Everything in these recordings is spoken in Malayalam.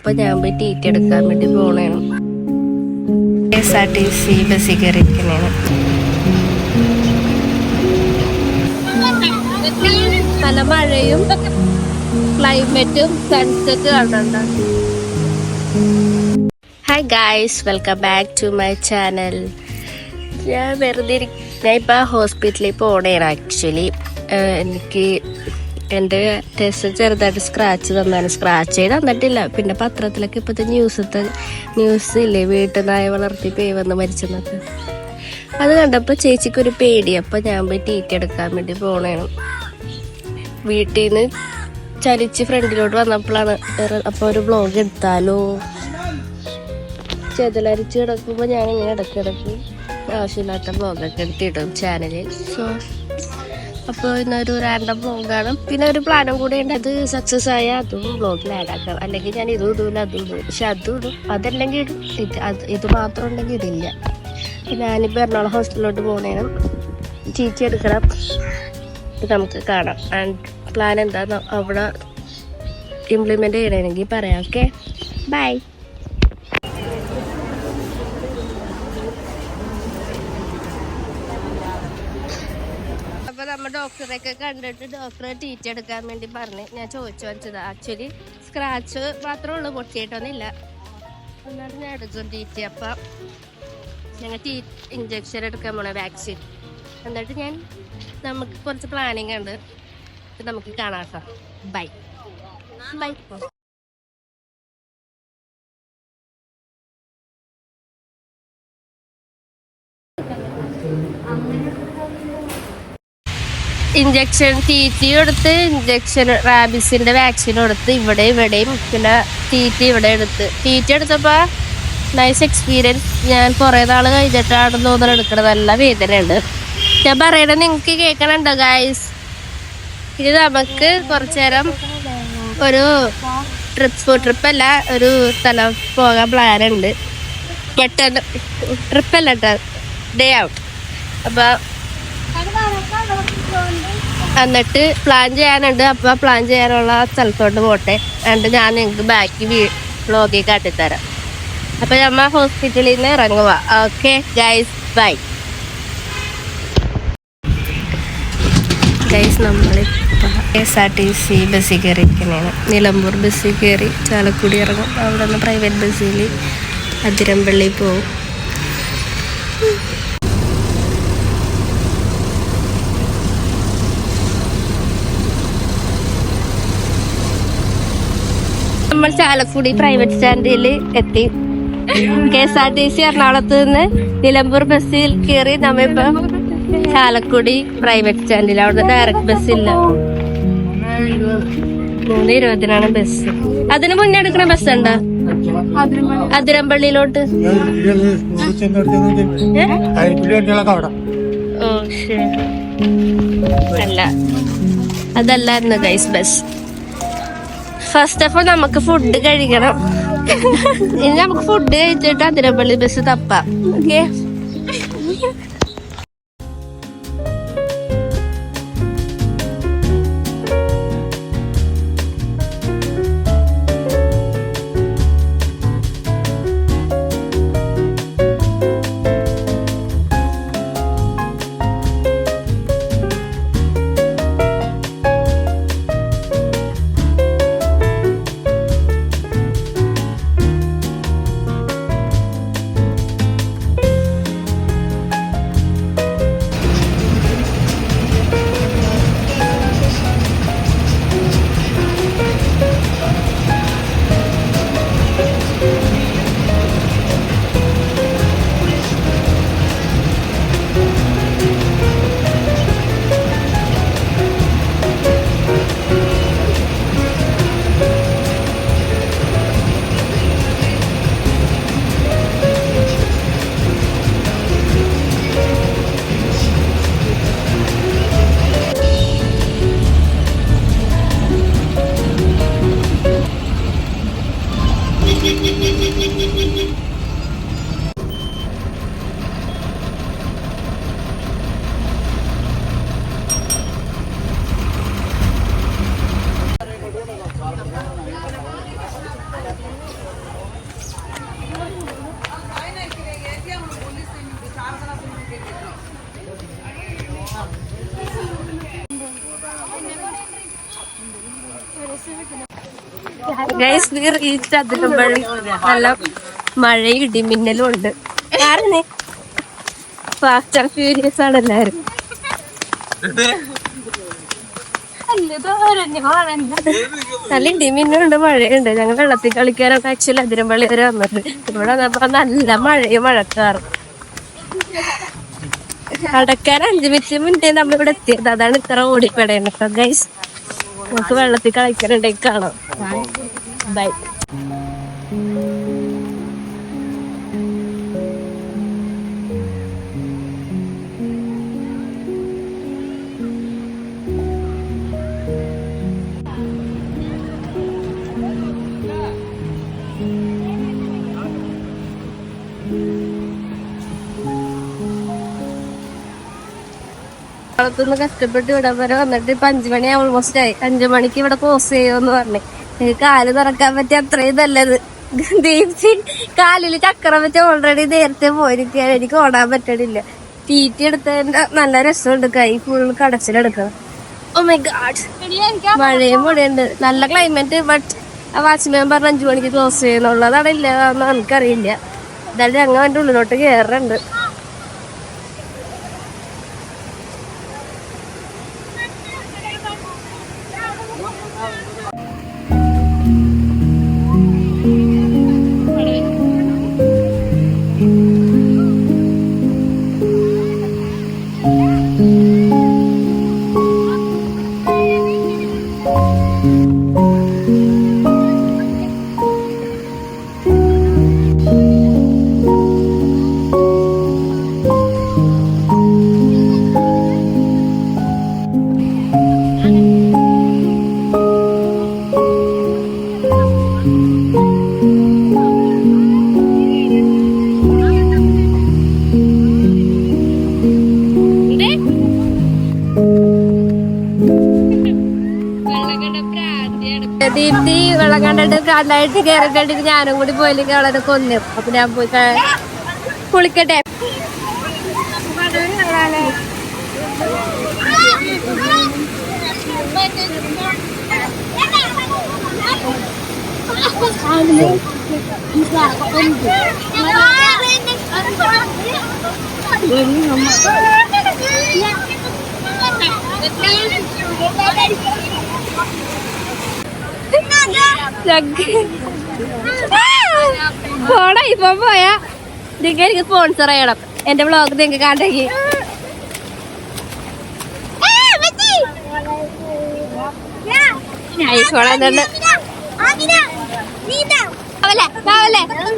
അപ്പോൾ ഞാൻ പോയി TT എടുക്കാൻ വേണ്ടി പോകണേണ്. KSRTC ബസ്സിൽ കയറിയിരിക്കണേണ്. നല്ല മഴയും ക്ലൈമറ്റും സൺസെറ്റ് കാണണ്ട. Hi guys, welcome back to my channel. ഞാൻ വെറുതെ ഞാൻ ഇപ്പം ഹോസ്പിറ്റലിൽ പോകണേണ്. ആക്ച്വലി എനിക്ക് എൻ്റെ ടെസ്റ്റ് ചെറുതായിട്ട് സ്ക്രാച്ച് തന്നാണ്. സ്ക്രാച്ച് ചെയ്ത് തന്നിട്ടില്ല. പിന്നെ പത്രത്തിലൊക്കെ ഇപ്പോഴത്തെ ന്യൂസ് ഇല്ലേ, വീട്ടിൽ നായ വളർത്തി പേ വന്ന് മരിച്ചെന്നൊക്കെ. അത് കണ്ടപ്പോൾ ചേച്ചിക്കൊരു പേടി. അപ്പോൾ ഞാൻ പോയി TT എടുക്കാൻ വേണ്ടി പോകണേണ്. വീട്ടിൽ നിന്ന് ചലിച്ച് ഫ്രണ്ടിലോട്ട് വന്നപ്പോഴാണ് അപ്പോൾ ഒരു വ്ളോഗ് എടുത്താലോ, ചെതലരിച്ച് കിടക്കുമ്പോൾ ഞാൻ ഇങ്ങനെ ഇടയ്ക്കിടയ്ക്ക് ആവശ്യമില്ലാത്ത വ്ളോഗൊക്കെ എടുത്തിടും ചാനലിൽ. സോ അപ്പോൾ ഇന്നൊരു റാൻഡം വ്ളോഗാണ്. പിന്നെ ഒരു പ്ലാനും കൂടെ ഉണ്ട്. അത് സക്സസ് ആയാൽ അതും വ്ളോഗിൽ ആഡ് ആക്കാം. അല്ലെങ്കിൽ ഞാൻ ഇതും ഇടൂല, അതും ഇടും. പക്ഷെ അതും ഇടും, അതല്ലെങ്കിൽ ഇടും. ഇത് മാത്രം ഉണ്ടെങ്കിൽ ഇതില്ല. ഞാനിപ്പോൾ എറണാകുളം ഹോസ്റ്റലിലോട്ട് പോകണേനും TT എടുക്കണം. നമുക്ക് കാണാം. ആൻഡ് പ്ലാൻ എന്താ അവിടെ ഇംപ്ലിമെൻ്റ് ചെയ്യണമെങ്കിൽ പറയാം. Okay, bye. അപ്പോൾ നമ്മൾ ഡോക്ടറെയൊക്കെ കണ്ടിട്ട് ഡോക്ടറെ TT എടുക്കാൻ വേണ്ടി പറഞ്ഞ് ഞാൻ ചോദിച്ചു വെച്ചതാണ്. ആക്ച്വലി സ്ക്രാച്ച് മാത്രമേ ഉള്ളൂ, പൊട്ടിയിട്ടൊന്നുമില്ല. എന്നാലും ഞാൻ എടുക്കും TT. അപ്പം ഞങ്ങൾ ഇഞ്ചക്ഷൻ എടുക്കാൻ പോണേ, വാക്സിൻ. എന്നിട്ട് നമുക്ക് കുറച്ച് പ്ലാനിങ് ഉണ്ട്. നമുക്ക് കാണാം. Bye bye. ഇഞ്ചക്ഷൻ TT കൊടുത്ത്, ഇഞ്ചക്ഷൻ റാബിസിന്റെ വാക്സിൻ കൊടുത്ത് ഇവിടെയും പിന്നെ TT ഇവിടെ എടുത്ത്. TT എടുത്തപ്പോൾ നൈസ് എക്സ്പീരിയൻസ്. ഞാൻ കുറേ നാൾ കഴിഞ്ഞിട്ടാണെന്ന് തോന്നുന്നു എടുക്കണത്. നല്ല വേദനയുണ്ട്. ഞാൻ പറയണത് നിങ്ങൾക്ക് കേൾക്കണുണ്ടോ ഗായ്സ്? ഇത് നമുക്ക് കുറച്ചു നേരം ഒരു ട്രിപ്പല്ല, ഒരു സ്ഥലം പോകാൻ പ്ലാൻ ഉണ്ട്. ട്രിപ്പല്ല കേട്ടോ, ഡേ ഔട്ട്. അപ്പോൾ എന്നിട്ട് പ്ലാൻ ചെയ്യാനുണ്ട്. അപ്പോൾ പ്ലാൻ ചെയ്യാനുള്ള സ്ഥലത്തോട്ട് പോട്ടെ. എന്നിട്ട് ഞാൻ നിങ്ങൾക്ക് ബാക്കി വ്ളോഗിൽ കാട്ടിത്തരാം. അപ്പോൾ നമ്മൾ ഹോസ്പിറ്റലിൽ നിന്ന് ഇറങ്ങുക. Okay guys, bye. ഗൈസ്, നമ്മളിപ്പോൾ KSRTC ബസ്സിൽ കയറിയിരിക്കുന്നതാണ്. നിലമ്പൂർ ബസ്സിൽ കയറി ചാലക്കുടി ഇറങ്ങും. അവിടെ നിന്ന് പ്രൈവറ്റ് ബസ്സിൽ അതിരമ്പള്ളി പോകും. നമ്മൾ ചാലക്കുടി പ്രൈവറ്റ് സ്റ്റാൻഡിൽ എത്തി. KSRTC എറണാകുളത്ത് നിന്ന് നിലമ്പൂർ ബസ്സിൽ കയറി നമ്മളിപ്പം ചാലക്കുടി പ്രൈവറ്റ് സ്റ്റാൻഡിൽ. അവിടെ ഡയറക്റ്റ് ബസ്സില്ല, 3:20 ബസ്. അതിന് മുന്നേ എടുക്കണ ബസ്സുണ്ടോ അതിരമ്പള്ളിയിലോട്ട്? ഓ ശരി, അല്ല അതല്ലായിരുന്നു guys bus. First of all നമുക്ക് ഫുഡ് കഴിക്കണം. ഇനി നമുക്ക് ഫുഡ് കഴിച്ചിട്ട് അതിരമ്പള്ളി ബസ് തപ്പാം. ഓക്കെ, അതിരമ്പള്ളി നല്ല മഴയും ഇടിമിന്നലും ഉണ്ട്. കാരണം ഫാസ്റ്റ് ആൻഡ് ഫ്യൂരിയസ് ആണ് എല്ലാരും. നല്ല ഇടിമിന്നുണ്ട്, മഴയുണ്ട്. ഞങ്ങൾ വെള്ളത്തിൽ കളിക്കാനൊക്കെ ആക്ച്വലി അതിരമ്പള്ളി വരെ വന്നിട്ട് ഇവിടെ വന്നപ്പോ നല്ല മഴയും മഴക്കാറും. അടക്കാൻ 5 മിനിറ്റ് മുന്നേ നമ്മളിവിടെ എത്തിയത്. അതാണ് ഇത്ര ഓടിപ്പെടേണ്ടത്. ഗൈസ് നമുക്ക് വെള്ളത്തിൽ കളിക്കാനുണ്ടെങ്കിൽ കാണാം. ബൈ. ന്ന് കഷ്ടപ്പെട്ട് ഇവിടെ വരെ വന്നിട്ട് ഇപ്പൊ 5 മണി ഓൾമോസ്റ്റ് ആയി. 5 മണിക്ക് ഇവിടെ ക്ലോസ് ചെയ്യുമെന്ന് പറഞ്ഞു. കാല് തുറക്കാൻ പറ്റിയ അത്രയും നല്ലത്. ദീപ്തി കാലില് ചക്രം വെച്ച ഓൾറെഡി നേരത്തെ പോയിരിക്കുകയാണ്. എനിക്ക് ഓടാൻ പറ്റണില്ല. ടീറ്റി എടുത്തതിന്റെ നല്ല രസമുണ്ട്. കൈ ഫുൾ കടച്ചിലെടുക്കണം. ഓ മൈ ഗാഡ്, മഴയും പൊടിയുണ്ട്. നല്ല ക്ലൈമറ്റ്. ബട്ട് ആ വാച്ച്മാൻ പറഞ്ഞ 5 മണിക്ക് ക്ലോസ് ചെയ്യുന്നുള്ളതാണ്. ഇല്ല എന്ന് എനിക്കറിയില്ല. എന്തായാലും ഞങ്ങൾ അതിന്റെ ഉള്ളിലോട്ട് കയറുന്നുണ്ട്. ദീപ്തി വെള്ളം കണ്ടിട്ട് കണ്ടായിട്ട് കയറിക്കണ്ടിട്ട് ഞാനും കൂടി പോയില്ലെങ്കിൽ അവളെ കൊന്നു. അപ്പൊ ഞാൻ പോയി കുളിക്കട്ടെ. പോടാ ഇപ്പൊ പോയാ നിങ്ങൾ എനിക്ക് സ്പോൺസർ ചെയ്യണം. എന്റെ വ്ളോഗ് നിങ്ങൾക്ക് കണ്ടെങ്കിൽ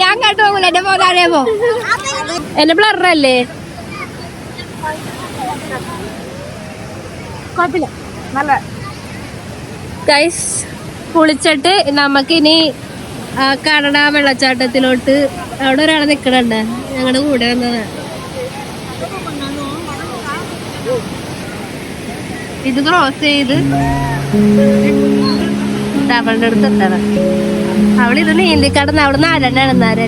ഞാൻ കേട്ടു പോകൂല. എന്റെ പോകാഴേ പോ. എന്റെ ബ്ലറല്ലേ കുഴപ്പമില്ല. നല്ല ഗൈസ് കുളിച്ചിട്ട് നമുക്കിനി കടട വെള്ളച്ചാട്ടത്തിലോട്ട്. അവിടെ ഒരാളെ നിക്കണുണ്ട്, ഞങ്ങളുടെ കൂടെ വന്നതാ. ഇത് ക്രോസ് ചെയ്ത് അവളുടെ അടുത്ത് എത്തണം. അവളിത് നീന്തിക്കടന്ന് അവിടെ നാലെണ്ണ ഇടുന്നാരെ.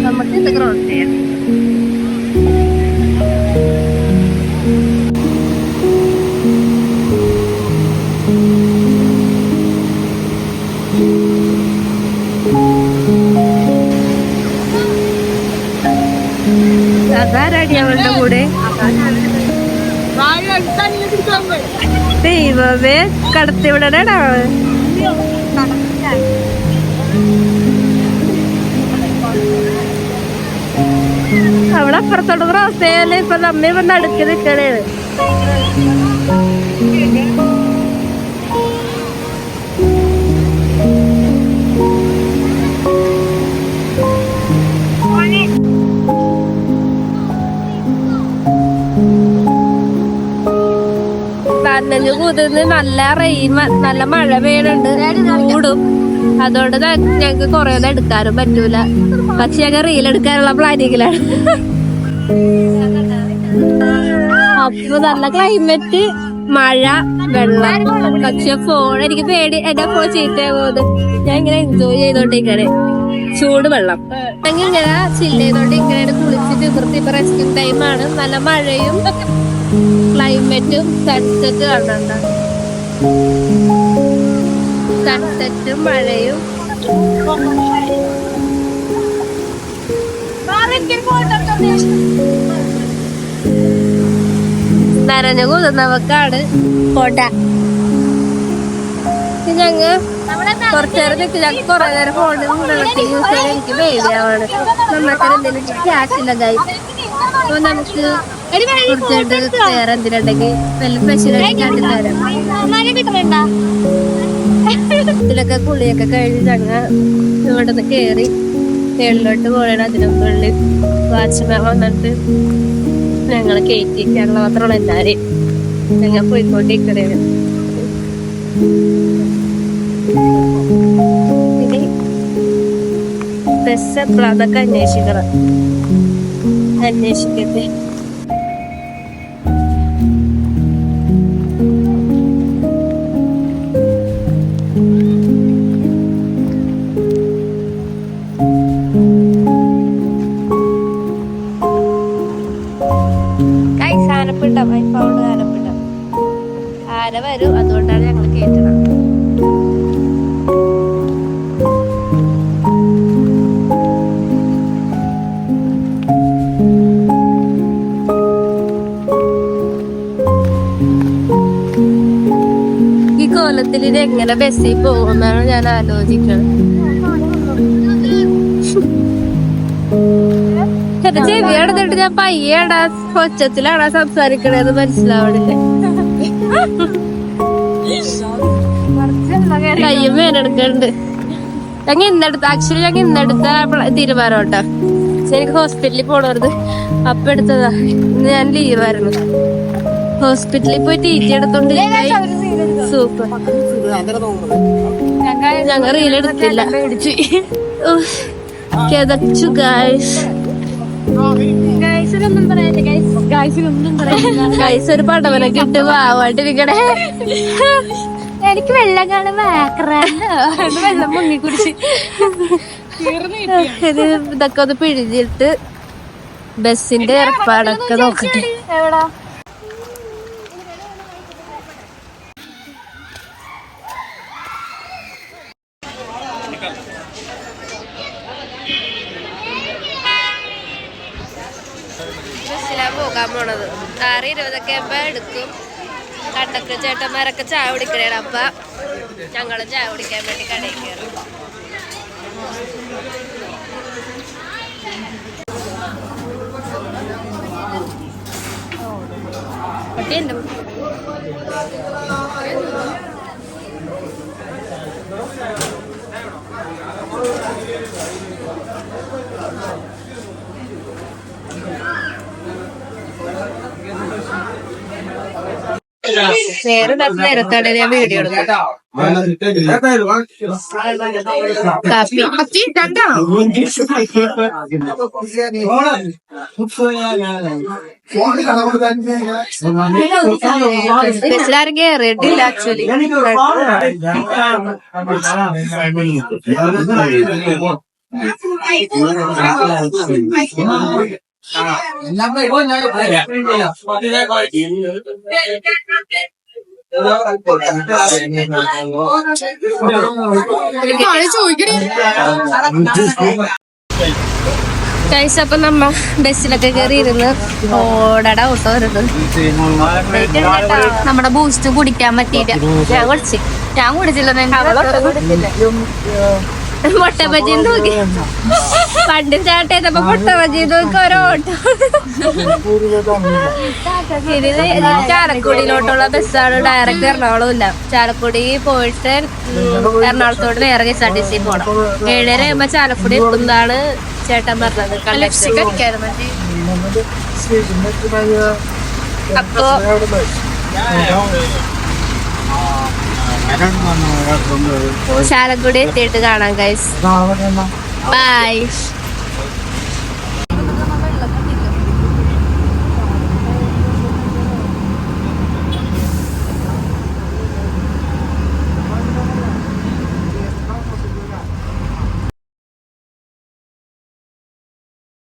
നമുക്ക് ഇത് ക്രോസ് ചെയ്യണം. അതാരടി അവളുടെ കൂടെ? ദൈവമേ, കടത്തിവിടണ. അവിടെ അപ്പുറത്തോട്ട് ക്രോസ് ചെയ്യാല് ഇപ്പൊ നമ്മ ഇപ്പൊ നടുക്ക് നിക്കണേ. നനഞ്ഞു കുതിർന്ന് നല്ല നല്ല മഴ പെയ്യുന്നുണ്ട്, കൂടും. അതുകൊണ്ട് ഞങ്ങക്ക് കൊറേ ഒന്നും എടുക്കാനും പറ്റൂല. പക്ഷെ ഞങ്ങൾ റീലെടുക്കാനുള്ള പ്ലാനിങ്ങിലാണ്. അപ്പൊ നല്ല ക്ലൈമറ്റ്, മഴ, വെള്ളം. പക്ഷെ ഫോൺ എനിക്ക് പേടി, എന്റെ ഫോൺ ചീത്ത പോകുന്നത്. ഞാൻ ഇങ്ങനെ എൻജോയ് ചെയ്തോണ്ടിരിക്കണേ. ചൂട് വെള്ളം ഇങ്ങനെ ചില്ല് ചെയ്തോണ്ടിരിക്കണേ. കുളിച്ചിട്ട് ഇപ്പൊ റെസ്റ്റിംഗ് ടൈമാണ്. നല്ല മഴയും ക്ലൈമറ്റും സൺസെറ്റ് കാണണ്ട. സൺസെറ്റും മഴയും നനഞ്ഞു കുതിർന്നവക്കാണ് കോട്ട. ഞങ്ങ കുറച്ചേരം നിൽക്കും. ഞങ്ങൾക്ക് കുറെ നേരം ഫോണിൽ യൂസ് ചെയ്യാൻ എനിക്ക് പേടിയാവാണ്. നമ്മൾക്ക് എന്തെങ്കിലും ക്യാഷ് ഇല്ലതായി അപ്പൊ നമുക്ക് കുറച്ചായിട്ട് വേറെ എന്തിനുണ്ടെങ്കിൽ വല്ല സ്പെഷ്യലായിട്ട് കണ്ടിത്തരാം. ഇതിലൊക്കെ കുളിയൊക്കെ കഴിഞ്ഞ് ഞങ്ങ ഇവിടെ നിന്ന് കയറി മേളിലോട്ട് പോകണം. അതിനുള്ളിൽ വാച്ച്മാൻ വന്നിട്ട് ഞങ്ങളെ കയറ്റി. ഞങ്ങൾ മാത്രമാണ് എല്ലാവരെയും ഞങ്ങൾ പോയിക്കൊണ്ടിരിക്കണേ. ഇനി ബസ് എപ്പോഴാന്നൊക്കെ അന്വേഷിക്കട്ടെ. ആനപ്പിണ്ട വൈഫൗണ്ട് ആനപ്പിണ്ട ആന വരും. അതുകൊണ്ടാണ് ഞങ്ങൾ കേട്ടത്. ഈ കോലത്തിൽ ഇത് എങ്ങനെ ബസ്സിൽ പോകുമെന്നാണ് ഞാൻ ആലോചിക്കുന്നത്. ചെവി എടുത്തിട്ട് ഞാൻ പയ്യാടാ കൊച്ചത്തിലാടാ സംസാരിക്കണേന്ന് മനസ്സിലാവണില്ല. കയ്യും വേനെടുക്കണ്ട്. ആക്ച്വലി ഞങ്ങൾ ഇന്നെടുത്ത തീരുമാനം കേട്ടോ. എനിക്ക് ഹോസ്പിറ്റലിൽ പോണത് അപ്പൊ എടുത്തതാ. ഇന്ന് ഞാൻ ലീവായിരുന്നു. ഹോസ്പിറ്റലിൽ പോയി ടീറ്റി എടുത്തോണ്ട് സൂപ്പർ. ഞങ്ങൾ റീലെടുത്തില്ല. കിതച്ചു ഗായ്സ്. ഗൈസ് ഒരു പടവനൊക്കെ ഇട്ട് വാവാട്ടിരിക്കണേ. എനിക്ക് വെള്ളം കാണാൻ വെള്ളം മുങ്ങി കുടിച്ച് ഇതൊക്കെ ഒന്ന് പിഴിഞ്ഞിട്ട് ബസ്സിന്റെ ഏർപ്പാടൊക്കെ നോക്കട്ടെ. ബസ്സിലാണ് പോകാൻ പോണത്. 6:20 ആകുമ്പോ എടുക്കും. കണ്ടക്ടർ ചേട്ടന്മാരൊക്കെ ചായ കുടിക്കണേ. അപ്പൊ ഞങ്ങള് ചായ കുടിക്കാൻ വേണ്ടി കടയിൽ കയറും. നേരെ നേരത്താണ് ഞാൻ വീഡിയോ എടുക്കുന്നത്. ബസ്സിലാരും കയറിയിട്ടില്ല ആക്ച്വലി. ഗൈസ് അപ്പൊ നമ്മ ബസ്സിലൊക്കെ കയറിയിരുന്ന് ഓടട ഓട്ടോ വരുന്നത്. നമ്മുടെ ബൂസ്റ്റ് കുടിക്കാൻ പറ്റിയില്ല. ഞാൻ കുടിച്ചില്ല. മുട്ട ബജി നോക്കി പണ്ട് സ്റ്റാർട്ട് ചെയ്തപ്പോ മുട്ട ബജി നോക്കി ഓരോട്ടോ. ഇതില് ചാലക്കുടിയിലോട്ടുള്ള ബസ്സാണ്. ഡയറക്റ്റ് എറണാകുളം ഇല്ല. ചാലക്കുടി പോയിട്ട് എറണാകുളത്തോട്ട് നേരെ KSRTC പോണം. 7:30 ആകുമ്പോ ചാലക്കുടി എത്തുന്നതാണ് ചേട്ടൻ പറഞ്ഞത്. അപ്പൊ ചാലക്കുടി എത്തിയിട്ട് കാണാം ഗൈസ്. ബൈ.